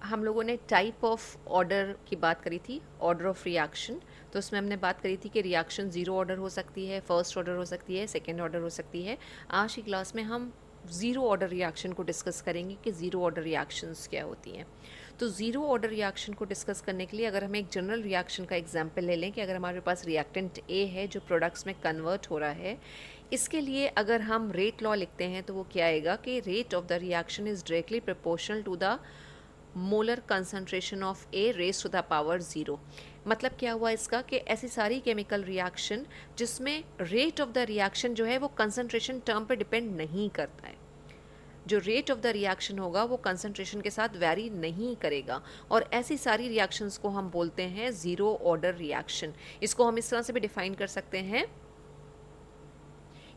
हम लोगों ने टाइप ऑफ ऑर्डर की बात करी थी, ऑर्डर ऑफ रिएक्शन। तो उसमें हमने बात करी थी कि रिएक्शन ज़ीरो ऑर्डर हो सकती है, फर्स्ट ऑर्डर हो सकती है, सेकेंड ऑर्डर हो सकती है। आज की क्लास में हम ज़ीरो ऑर्डर रिएक्शन को डिस्कस करेंगे कि ज़ीरो ऑर्डर रिएक्शंस क्या होती हैं। तो ज़ीरो ऑर्डर रिएक्शन को डिस्कस करने के लिए अगर हम एक जनरल रिएक्शन का एग्जांपल ले लें कि अगर हमारे पास रिएक्टेंट ए है जो प्रोडक्ट्स में कन्वर्ट हो रहा है, इसके लिए अगर हम रेट लॉ लिखते हैं तो वो क्या आएगा कि rate of the reaction is directly proportional to the molar concentration of A raise to the power zero. मतलब क्या हुआ इसका कि ऐसी सारी केमिकल रिएक्शन जिसमें रेट ऑफ द रिएक्शन जो है वो कंसंट्रेशन टर्म पे डिपेंड नहीं करता है, जो रेट ऑफ द रिएक्शन होगा वो कंसंट्रेशन के साथ वैरी नहीं करेगा, और ऐसी सारी रिएक्शंस को हम बोलते हैं ज़ीरो ऑर्डर रिएक्शन। इसको हम इस तरह से भी डिफाइन कर सकते हैं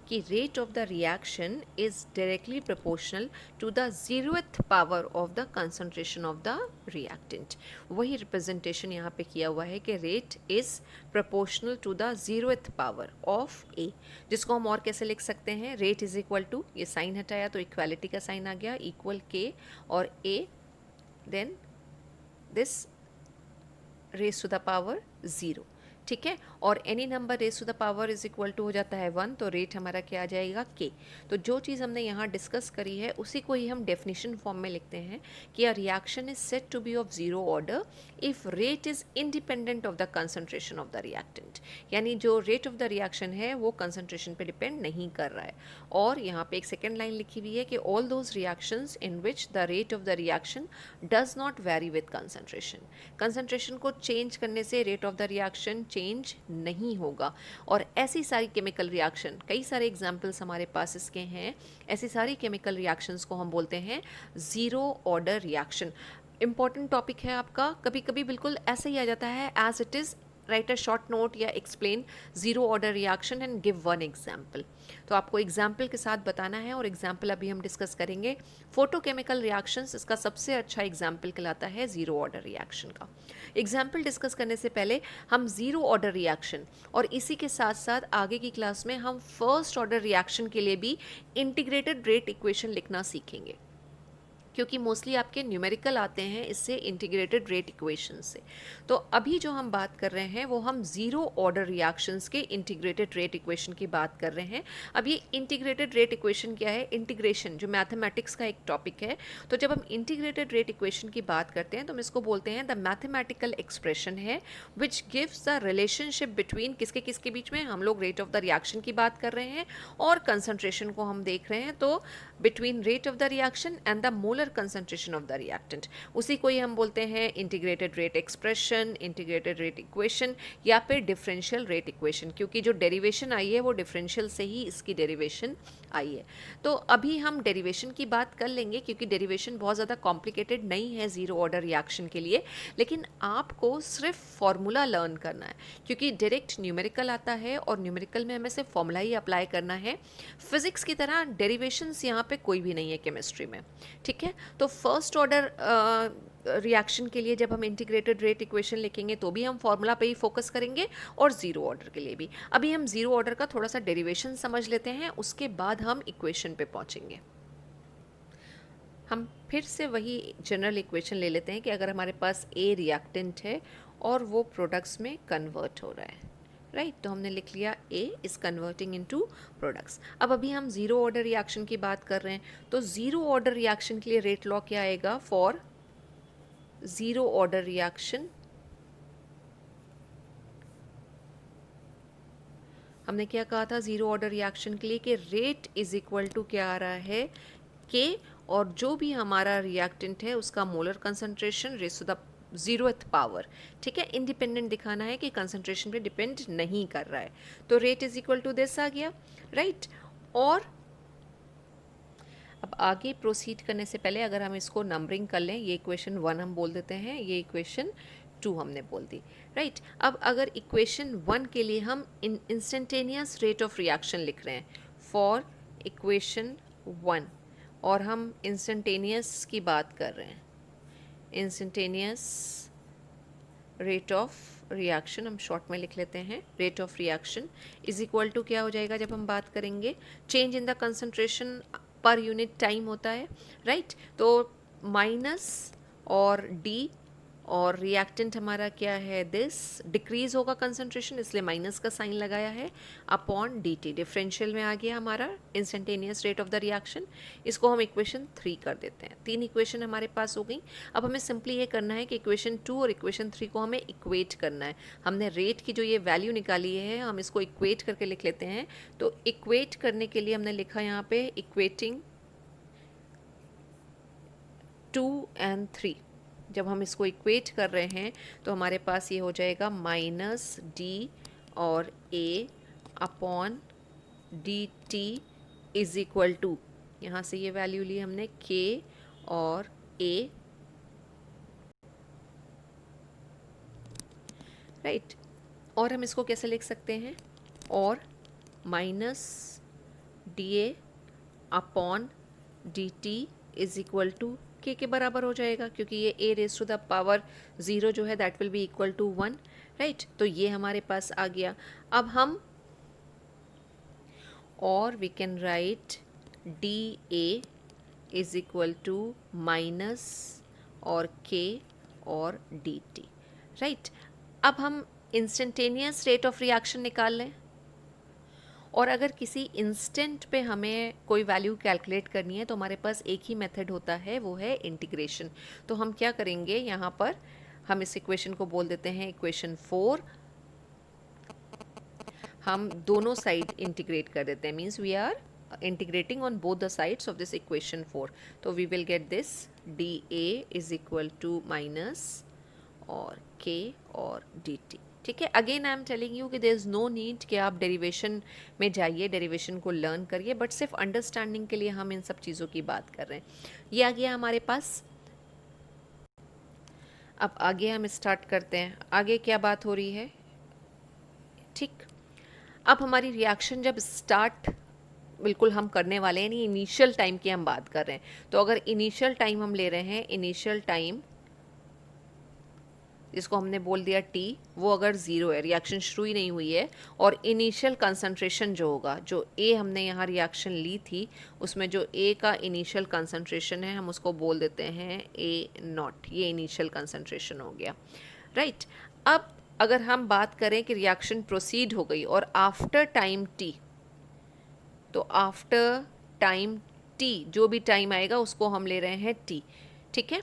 कि rate of the reaction is directly proportional to the zeroth power of the concentration of the reactant. वही रिप्रेजेंटेशन यहाँ पे किया हुआ है कि rate is proportional to the zeroth power of A, जिसको हम और कैसे लिख सकते हैं, रेट इज इक्वल टू, ये साइन हटाया तो इक्वालिटी का साइन आ गया, इक्वल के और A, then this raise to the power zero. ठीक है, और any number raise to the power is equal to हो जाता है 1, तो रेट हमारा क्या आ जाएगा के। तो जो चीज़ हमने यहाँ डिस्कस करी है उसी को ही हम डेफिनेशन फॉर्म में लिखते हैं कि a reaction is said to be of zero order if rate is independent of the concentration of the reactant. यानी जो रेट ऑफ द रिएक्शन है वो कंसंट्रेशन पे डिपेंड नहीं कर रहा है। और यहाँ पे एक सेकेंड लाइन लिखी हुई है कि all those reactions in which the rate of the reaction does not very with concentration. Concentration को चेंज करने से rate of the reaction change नहीं होगा। और ऐसी सारी केमिकल रिएक्शन, कई सारे एग्जाम्पल्स हमारे पास इसके हैं, ऐसी सारी केमिकल रिएक्शंस को हम बोलते हैं zero order reaction. Important topic है आपका, कभी कभी बिल्कुल ऐसे ही आ जाता है, as it is write a short note या explain zero order reaction and give one example. तो आपको एग्जाम्पल के साथ बताना है, और एग्जाम्पल अभी हम डिस्कस करेंगे। फोटोकेमिकल रिएक्शंस इसका सबसे अच्छा एग्जाम्पल कहलाता है ज़ीरो ऑर्डर रिएक्शन का। एग्जाम्पल डिस्कस करने से पहले हम ज़ीरो ऑर्डर रिएक्शन और इसी के साथ साथ आगे की क्लास में हम फर्स्ट ऑर्डर रिएक्शन के लिए भी इंटीग्रेटेड रेट इक्वेशन लिखना सीखेंगे, क्योंकि मोस्टली आपके न्यूमेरिकल आते हैं इससे इंटीग्रेटेड रेट इक्वेशन से। तो अभी जो हम बात कर रहे हैं वो हम ज़ीरो ऑर्डर रिएक्शंस के इंटीग्रेटेड रेट इक्वेशन की बात कर रहे हैं। अब ये इंटीग्रेटेड रेट इक्वेशन क्या है, इंटीग्रेशन जो मैथमेटिक्स का एक टॉपिक है। तो जब हम इंटीग्रेटेड रेट इक्वेशन की बात करते हैं तो हम इसको बोलते हैं द मैथमेटिकल एक्सप्रेशन है which gives the relationship between किसके किसके बीच में, हम लोग रेट ऑफ द रिएक्शन की बात कर रहे हैं और कंसंट्रेशन को हम देख रहे हैं, तो between rate of the reaction and the molar concentration of the reactant. उसी को ही हम बोलते हैं integrated rate expression, integrated rate equation या फिर डिफरेंशियल रेट इक्वेशन, क्योंकि जो डेरिवेशन आई है वो डिफरेंशियल से ही इसकी डेरिवेशन आई है। तो अभी हम डेरिवेशन की बात कर लेंगे, क्योंकि डेरिवेशन बहुत ज़्यादा कॉम्प्लिकेटेड नहीं है ज़ीरो ऑर्डर रिएक्शन के लिए, लेकिन आपको सिर्फ फॉर्मूला लर्न करना है, क्योंकि डायरेक्ट न्यूमेरिकल आता है और न्यूमेरिकल में हमें सिर्फ फॉर्मूला ही अप्लाई करना है। फिजिक्स की तरह डेरिवेशंस यहाँ पे कोई भी नहीं है केमिस्ट्री में। ठीक है, तो फर्स्ट ऑर्डर रिएक्शन के लिए जब हम इंटीग्रेटेड रेट इक्वेशन लिखेंगे तो भी हम फॉर्मूला पे ही फोकस करेंगे, और ज़ीरो ऑर्डर के लिए भी। अभी हम ज़ीरो ऑर्डर का थोड़ा सा डेरिवेशन समझ लेते हैं, उसके बाद हम इक्वेशन पे पहुंचेंगे। हम फिर से वही जनरल इक्वेशन ले लेते हैं कि अगर हमारे पास ए रिएक्टेंट है और वो प्रोडक्ट्स में कन्वर्ट हो रहा है, राइट, तो हमने लिख लिया A is converting into products. अब अभी हम ज़ीरो ऑर्डर रिएक्शन की बात कर रहे हैं, तो ज़ीरो ऑर्डर रिएक्शन के लिए रेट लॉ क्या आएगा, फॉर ज़ीरो ऑर्डर रिएक्शन हमने क्या कहा था ज़ीरो ऑर्डर रिएक्शन के लिए कि रेट इज इक्वल टू क्या आ रहा है, के, और जो भी हमारा रिएक्टेंट है उसका molar concentration raise to the zeroth power. ठीक है, इंडिपेंडेंट दिखाना है कि कंसंट्रेशन पे डिपेंड नहीं कर रहा है, तो rate is equal to this आ गया, राइट। और अब आगे प्रोसीड करने से पहले अगर हम इसको नंबरिंग कर लें, ये इक्वेशन 1 हम बोल देते हैं, ये इक्वेशन 2 हमने बोल दी, राइट। अब अगर इक्वेशन 1 के लिए हम इंस्टेंटेनियस रेट ऑफ रिएक्शन लिख रहे हैं फॉर इक्वेशन 1, और हम इंस्टेंटेनियस की बात कर रहे हैं, इंस्टेंटेनियस रेट ऑफ रिएक्शन हम शॉर्ट में लिख लेते हैं, rate of reaction is equal to क्या हो जाएगा जब हम बात करेंगे, change in the concentration per unit time होता है, राइट। तो माइनस और डी, और रिएक्टेंट हमारा क्या है, दिस, डिक्रीज होगा कंसंट्रेशन इसलिए माइनस का साइन लगाया है, अपॉन डी टी। डिफरेंशियल में आ गया हमारा instantaneous rate of the reaction. इसको हम इक्वेशन 3 कर देते हैं। 3 इक्वेशन हमारे पास हो गई। अब हमें सिंपली ये करना है कि इक्वेशन 2 और इक्वेशन 3 को हमें इक्वेट करना है। हमने रेट की जो ये वैल्यू निकाली है हम इसको इक्वेट करके लिख लेते हैं। तो इक्वेट करने के लिए हमने लिखा यहाँ पे इक्वेटिंग 2 and 3। जब हम इसको इक्वेट कर रहे हैं तो हमारे पास ये हो जाएगा माइनस डी और A upon D T is equal to, यहाँ से ये वैल्यू ली हमने के और ए, राइट। और हम इसको कैसे लिख सकते हैं, और minus D A upon D T is equal to k बराबर हो जाएगा, क्योंकि ये A raise to the power 0 जो है that will be equal to 1, right. तो ये हमारे पास आ गया। अब हम, और we can write D A is equal to minus और के और डी टी, राइट। अब हम इंस्टेंटेनियस रेट ऑफ रिएक्शन निकाल लें, और अगर किसी इंस्टेंट पे हमें कोई वैल्यू कैलकुलेट करनी है तो हमारे पास एक ही मेथड होता है, वो है इंटीग्रेशन। तो हम क्या करेंगे, यहाँ पर हम इस इक्वेशन को बोल देते हैं इक्वेशन 4। हम दोनों साइड इंटीग्रेट कर देते हैं, means we are integrating on both the sides of this equation 4. तो we will get this dA is equal to minus और k और dt, ठीक है। Again I am telling you कि देयर इज़ नो नीड कि आप derivation में जाइए, डेरिवेशन को लर्न करिए, बट सिर्फ अंडरस्टैंडिंग के लिए हम इन सब चीज़ों की बात कर रहे हैं। ये आ गया हमारे पास। अब आगे हम स्टार्ट करते हैं, आगे क्या बात हो रही है, ठीक। अब हमारी रिएक्शन जब स्टार्ट बिल्कुल हम करने वाले हैं, यानी इनिशियल टाइम की हम बात कर रहे हैं, तो अगर इनिशियल टाइम हम ले रहे हैं, इनिशियल टाइम जिसको हमने बोल दिया t, वो अगर 0 है, रिएक्शन शुरू ही नहीं हुई है, और इनिशियल कंसंट्रेशन जो होगा, जो a हमने यहाँ रिएक्शन ली थी उसमें जो a का इनिशियल कंसंट्रेशन है हम उसको बोल देते हैं A0, ये इनिशियल कंसंट्रेशन हो गया, राइट। अब अगर हम बात करें कि रिएक्शन प्रोसीड हो गई और आफ्टर टाइम t, तो आफ्टर टाइम t जो भी टाइम आएगा उसको हम ले रहे हैं t, ठीक है।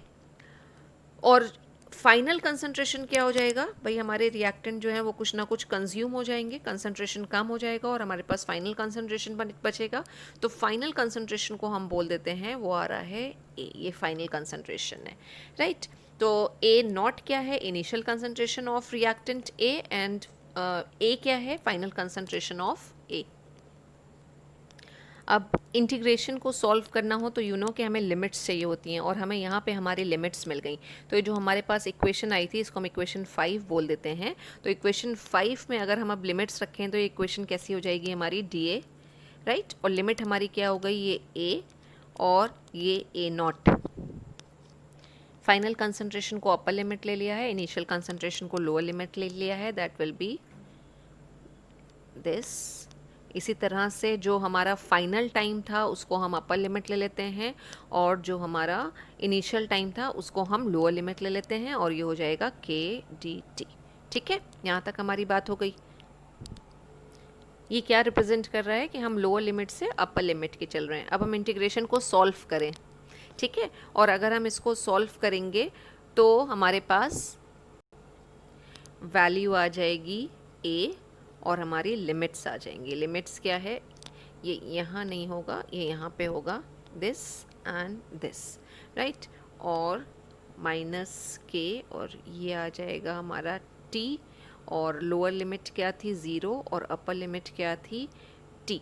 और फाइनल कंसंट्रेशन क्या हो जाएगा भाई, हमारे रिएक्टेंट जो है वो कुछ ना कुछ कंज्यूम हो जाएंगे, कंसंट्रेशन कम हो जाएगा और हमारे पास फाइनल कंसंट्रेशन बचेगा। तो फाइनल कंसंट्रेशन को हम बोल देते हैं, वो आ रहा है ए, ये फाइनल कंसंट्रेशन है, राइट। तो A0 क्या है, initial concentration of reactant A, and A क्या है, फाइनल कंसंट्रेशन ऑफ A। अब इंटीग्रेशन को सॉल्व करना हो तो यू नो कि हमें लिमिट्स चाहिए होती हैं, और हमें यहाँ पे हमारी लिमिट्स मिल गई। तो ये जो हमारे पास इक्वेशन आई थी इसको हम इक्वेशन 5 बोल देते हैं। तो इक्वेशन 5 में अगर हम अब लिमिट्स रखें तो ये इक्वेशन कैसी हो जाएगी हमारी, dA, राइट। और लिमिट हमारी क्या हो गई, ये A और ये A0। फाइनल कंसंट्रेशन को अपर लिमिट ले लिया है, इनिशियल कंसंट्रेशन को लोअर लिमिट ले लिया है, दैट विल बी दिस। इसी तरह से जो हमारा फाइनल टाइम था उसको हम अपर लिमिट ले लेते हैं, और जो हमारा इनिशियल टाइम था उसको हम लोअर लिमिट ले लेते हैं, और ये हो जाएगा के डी टी, ठीक है। यहाँ तक हमारी बात हो गई। ये क्या रिप्रेजेंट कर रहा है कि हम लोअर लिमिट से अपर लिमिट के चल रहे हैं। अब हम इंटीग्रेशन को सॉल्व करें, ठीक है। और अगर हम इसको सॉल्व करेंगे तो हमारे पास वैल्यू आ जाएगी a, और हमारी लिमिट्स आ जाएंगी। लिमिट्स क्या है, ये यहाँ नहीं होगा, ये यहाँ पे होगा, दिस एंड दिस, राइट। और माइनस के, और ये आ जाएगा हमारा t, और लोअर लिमिट क्या थी 0, और अपर लिमिट क्या थी t।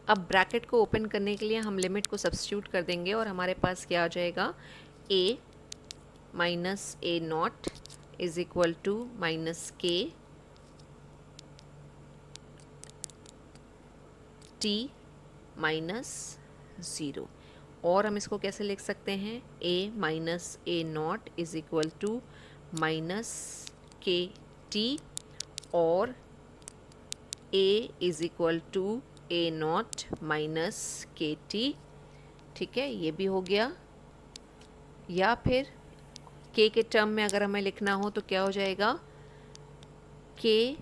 अब ब्रैकेट को ओपन करने के लिए हम लिमिट को सब्स्टिट्यूट कर देंगे, और हमारे पास क्या आ जाएगा, a minus A0 is equal to minus k t minus 0। और हम इसको कैसे लिख सकते हैं, a minus A0 is equal to minus k T, और a is equal to A0 minus k T, ठीक है। ये भी हो गया, या फिर के टर्म में अगर हमें लिखना हो तो क्या हो जाएगा, k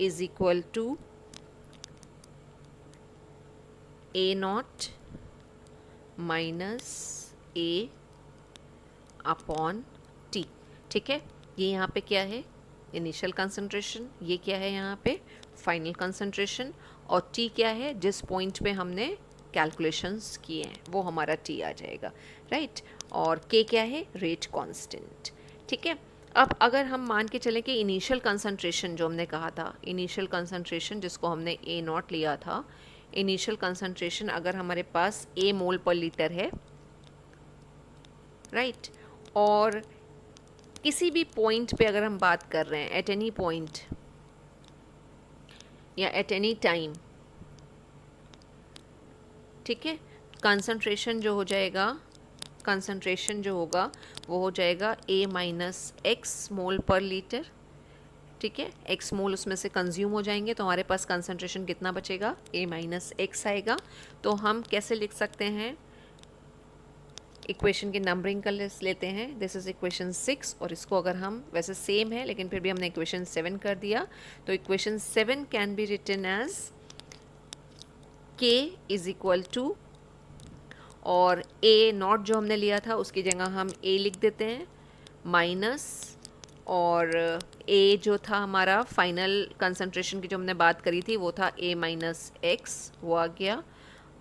is equal to A naught minus A upon T. ठीक है, ये यहाँ पे क्या है, इनिशियल कंसंट्रेशन, ये क्या है यहाँ पे फाइनल कंसंट्रेशन, और टी क्या है, जिस पॉइंट पे हमने कैलकुलेशंस किए हैं वो हमारा टी आ जाएगा, राइट। और के क्या है, रेट कांस्टेंट। ठीक है, अब अगर हम मान के चलें कि इनिशियल कंसंट्रेशन जो हमने कहा था, इनिशियल कंसंट्रेशन जिसको हमने ए नॉट लिया था, इनिशियल कंसंट्रेशन अगर हमारे पास ए मोल पर लीटर है, राइट, और किसी भी पॉइंट पे अगर हम बात कर रहे हैं, एट एनी पॉइंट या एट एनी टाइम, ठीक है, कंसंट्रेशन जो हो जाएगा, कंसंट्रेशन जो होगा वो हो जाएगा ए माइनस एक्स मोल पर लीटर। ठीक है, एक्स मोल उसमें से कंज्यूम हो जाएंगे तो हमारे पास कंसंट्रेशन कितना बचेगा, ए माइनस एक्स आएगा। तो हम कैसे लिख सकते हैं, इक्वेशन की नंबरिंग कर लेते हैं, दिस इज इक्वेशन 6, और इसको अगर हम, वैसे सेम है लेकिन फिर भी हमने इक्वेशन 7 कर दिया, तो equation 7 can be written as k is equal to, और ए नॉट जो हमने लिया था उसकी जगह हम ए लिख देते हैं, माइनस, और ए जो था हमारा फाइनल कंसंट्रेशन की जो हमने बात करी थी वो था ए माइनस एक्स, वो आ गया,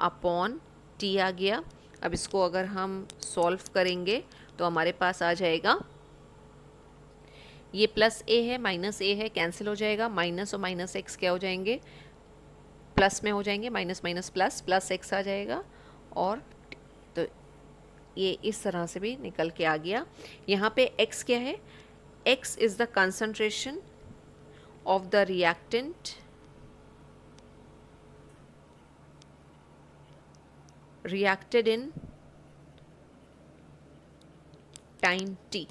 अपॉन टी आ गया। अब इसको अगर हम सॉल्व करेंगे तो हमारे पास आ जाएगा, ये प्लस ए है माइनस ए है, कैंसिल हो जाएगा, माइनस और माइनस एक्स क्या हो जाएंगे, प्लस में हो जाएंगे, minus minus plus, plus X आ जाएगा, और तो ये इस तरह से भी निकल के आ गया। यहाँ पे x क्या है, x is the concentration of the reactant reacted in time t,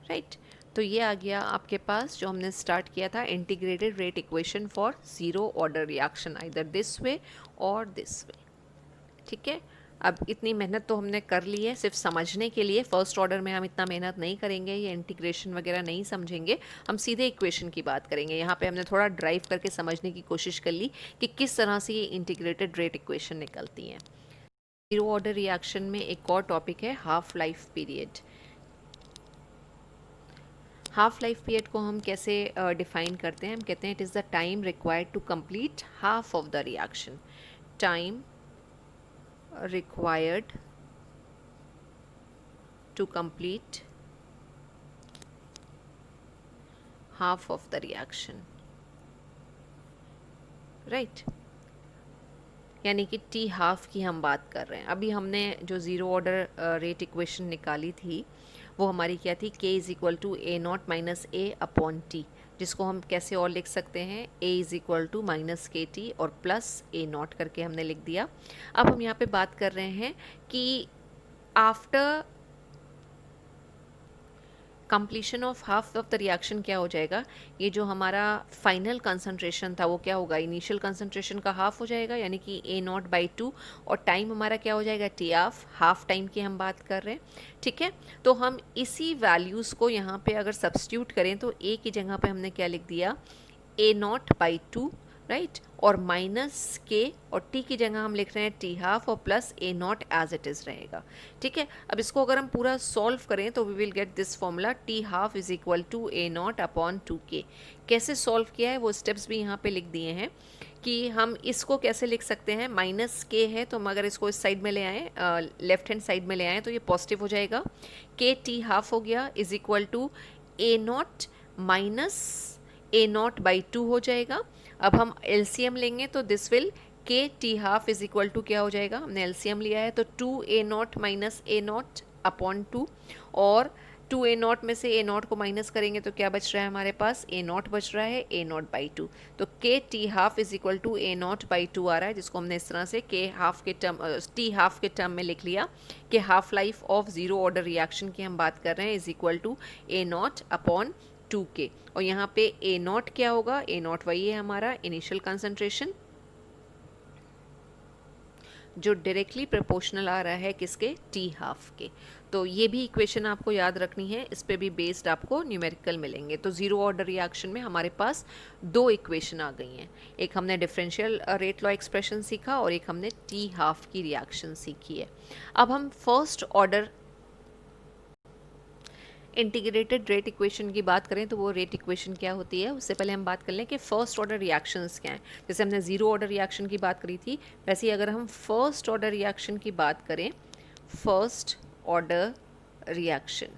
right. तो ये आ गया आपके पास जो हमने स्टार्ट किया था, integrated rate equation for zero order reaction, either this way और दिस वे। ठीक है, अब इतनी मेहनत तो हमने कर ली है सिर्फ समझने के लिए, फर्स्ट ऑर्डर में हम इतना मेहनत नहीं करेंगे, ये इंटीग्रेशन वगैरह नहीं समझेंगे, हम सीधे इक्वेशन की बात करेंगे। यहाँ पे हमने थोड़ा ड्राइव करके समझने की कोशिश कर ली कि किस तरह से ये इंटीग्रेटेड रेट इक्वेशन निकलती हैं। जीरो ऑर्डर रिएक्शन में एक और टॉपिक है half life period. Half life period को हम कैसे डिफाइन करते हैं, हम कहते हैं it is the time required to complete half of the reaction, time required to complete half of the reaction, right, यानी कि टी हाफ की हम बात कर रहे हैं। अभी हमने जो ज़ीरो ऑर्डर रेट इक्वेशन निकाली थी वो हमारी क्या थी, k is equal to A naught minus A upon T, जिसको हम कैसे और लिख सकते हैं, a is equal to minus k T और प्लस ए नॉट करके हमने लिख दिया। अब हम यहाँ पे बात कर रहे हैं कि after completion of half of the reaction क्या हो जाएगा, ये जो हमारा फाइनल कंसंट्रेशन था वो क्या होगा, इनिशियल कंसंट्रेशन का हाफ हो जाएगा, यानी कि ए नॉट बाई 2, और टाइम हमारा क्या हो जाएगा, टी ऑफ, हाफ टाइम की हम बात कर रहे हैं। ठीक है, तो हम इसी वैल्यूज़ को यहाँ पे अगर सब्स्टिट्यूट करें तो ए की जगह पे हमने क्या लिख दिया, ए नॉट बाई 2, राइट, और माइनस के, और टी की जगह हम लिख रहे हैं टी हाफ, और plus A naught as it is रहेगा। ठीक है, अब इसको अगर हम पूरा सॉल्व करें तो we will get this formula, T half is equal to A naught upon 2k। कैसे सॉल्व किया है वो स्टेप्स भी यहाँ पे लिख दिए हैं कि हम इसको कैसे लिख सकते हैं, माइनस के है तो हम अगर इसको इस साइड में ले आएँ, लेफ्ट हैंड साइड में ले आएँ तो ये पॉजिटिव हो जाएगा, के टी हाफ हो गया is equal to A naught minus A naught by 2 हो जाएगा। अब हम एलसीएम लेंगे तो this will, K T half is equal to क्या हो जाएगा, हमने एलसीएम लिया है तो 2 A naught minus A naught upon 2, और 2 ए नॉट में से ए नॉट को माइनस करेंगे तो क्या बच रहा है हमारे पास, ए नॉट बच रहा है, ए नॉट बाई 2, तो k T half is equal to A naught by 2 आ रहा है, जिसको हमने इस तरह से के हाफ के टर्म, टी हाफ के टर्म में लिख लिया कि half life of zero order reaction की हम बात कर रहे हैं, is equal to A naught upon 2k। और यहाँ पे ए नॉट क्या होगा, ए नॉट वही है हमारा इनिशियल कंसंट्रेशन, जो डायरेक्टली प्रोपोर्शनल आ रहा है किसके, टी हाफ के। तो ये भी इक्वेशन आपको याद रखनी है, इस पे भी बेस्ड आपको न्यूमेरिकल मिलेंगे। तो ज़ीरो ऑर्डर रिएक्शन में हमारे पास दो इक्वेशन आ गई हैं, एक हमने डिफरेंशियल रेट लॉ एक्सप्रेशन सीखा और एक हमने टी हाफ की रिएक्शन सीखी है। अब हम first order integrated rate equation की बात करें तो वो रेट इक्वेशन क्या होती है, उससे पहले हम बात कर लें कि फर्स्ट ऑर्डर रिएक्शंस क्या हैं। जैसे हमने ज़ीरो ऑर्डर रिएक्शन की बात करी थी, वैसे ही अगर हम फर्स्ट ऑर्डर रिएक्शन की बात करें, first order reaction,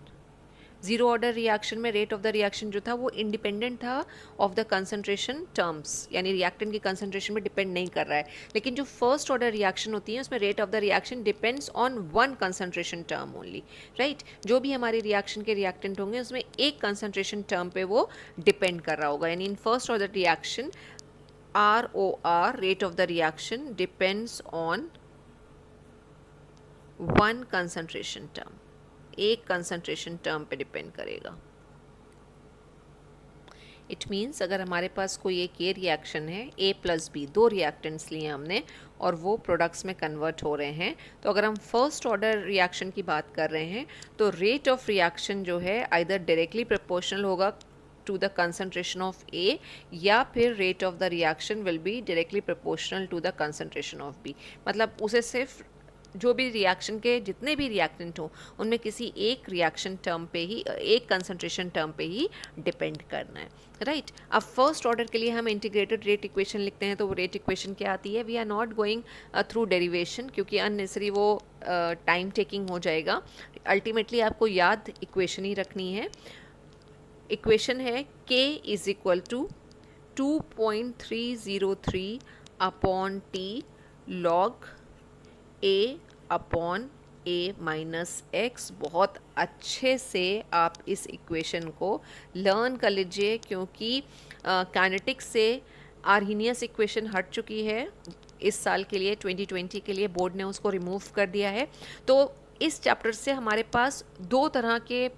zero order reaction में रेट ऑफ द रिएक्शन जो था वो इंडिपेंडेंट था ऑफ द कंसंट्रेशन टर्म्स, यानी रिएक्टेंट की कंसंट्रेशन में डिपेंड नहीं कर रहा है। लेकिन जो फर्स्ट ऑर्डर रिएक्शन होती है उसमें rate of the reaction depends on one concentration term only, right. जो भी हमारे रिएक्शन के रिएक्टेंट होंगे उसमें एक कंसंट्रेशन टर्म पे वो डिपेंड कर रहा होगा। यानी in first order reaction ROR, rate of the reaction depends on one concentration term, एक कंसंट्रेशन टर्म पे डिपेंड करेगा। इट मीन्स अगर हमारे पास कोई एक ये रिएक्शन है, A प्लस बी, दो रिएक्टेंट्स लिए हमने और वो प्रोडक्ट्स में कन्वर्ट हो रहे हैं, तो अगर हम फर्स्ट ऑर्डर रिएक्शन की बात कर रहे हैं तो रेट ऑफ रिएक्शन जो है आइदर डायरेक्टली प्रोपोर्शनल होगा to the concentration of A, या फिर rate of the reaction will be directly proportional to the concentration of B। मतलब उसे सिर्फ जो भी रिएक्शन के जितने भी रिएक्टेंट हो उनमें किसी एक रिएक्शन टर्म पे ही, एक कंसंट्रेशन टर्म पे ही डिपेंड करना है, राइट। अब फर्स्ट ऑर्डर के लिए हम इंटीग्रेटेड रेट इक्वेशन लिखते हैं तो वो रेट इक्वेशन क्या आती है, we are not going through derivation क्योंकि अननेसेसरी वो टाइम टेकिंग हो जाएगा। अल्टीमेटली आपको याद इक्वेशन ही रखनी है। इक्वेशन है k is equal to 2.303 upon T log A upon A minus X. बहुत अच्छे से आप इस इक्वेशन को लर्न कर लीजिए क्योंकि काइनेटिक्स से आर्हीनियस इक्वेशन हट चुकी है इस साल के लिए, 2020 के लिए बोर्ड ने उसको रिमूव कर दिया है। तो इस चैप्टर से हमारे पास दो तरह के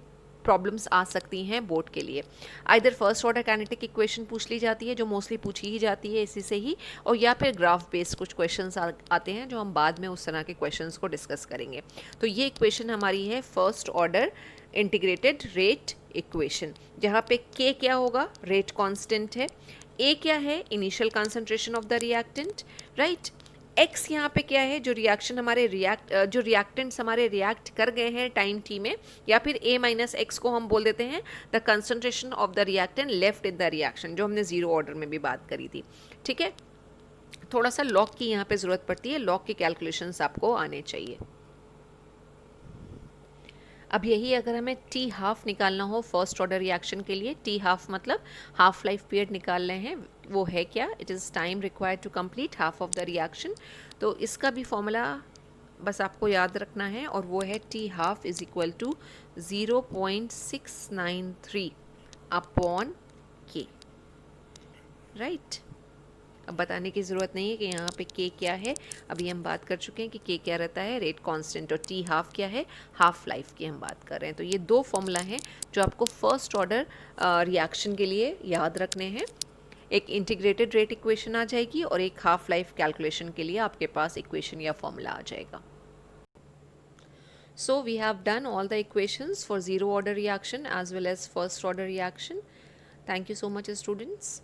प्रॉब्लम्स आ सकती हैं बोर्ड के लिए। Either first order kinetic equation पूछ ली जाती है जो मोस्टली पूछी ही जाती है इसी से ही, और या फिर ग्राफ बेस्ड कुछ क्वेश्चंस आते हैं जो हम बाद में उस तरह के क्वेश्चंस को डिस्कस करेंगे। तो ये इक्वेशन हमारी है first order integrated rate equation, जहाँ पे के क्या होगा, रेट कांस्टेंट है, ए क्या है, initial concentration of the reactant, right. X यहाँ पे क्या है, जो रिएक्शन हमारे जो रिएक्टेंट्स हमारे रिएक्ट कर गए हैं टाइम टी में, या फिर ए माइनस एक्स को हम बोल देते हैं the concentration of the reactant left in the reaction, जो हमने जीरो ऑर्डर में भी बात करी थी, ठीक है। थोड़ा सा लॉग की यहाँ पे ज़रूरत पड़ती है, लॉग के कैलकुलेशंस आपको आने चाहिए। अब यही अगर हमें टी हाफ निकालना हो फर्स्ट ऑर्डर रिएक्शन के लिए, टी हाफ मतलब हाफ लाइफ पीरियड निकाल रहे हैं, वो है क्या, it is time required to complete half of the reaction. तो इसका भी फॉर्मूला बस आपको याद रखना है और वो है T half is equal to 0.693 upon k, right. अब बताने की ज़रूरत नहीं है कि यहाँ पे के क्या है, अभी हम बात कर चुके हैं कि के क्या रहता है, रेट कांस्टेंट, और टी हाफ क्या है, हाफ लाइफ की हम बात कर रहे हैं। तो ये दो फॉर्मूला हैं जो आपको फर्स्ट ऑर्डर रिएक्शन के लिए याद रखने हैं। एक इंटीग्रेटेड रेट इक्वेशन आ जाएगी और एक हाफ लाइफ कैलकुलेशन के लिए आपके पास इक्वेशन या फॉर्मूला आ जाएगा। So we have done all the equations for zero order reaction as well as first order reaction. Thank you so much, students.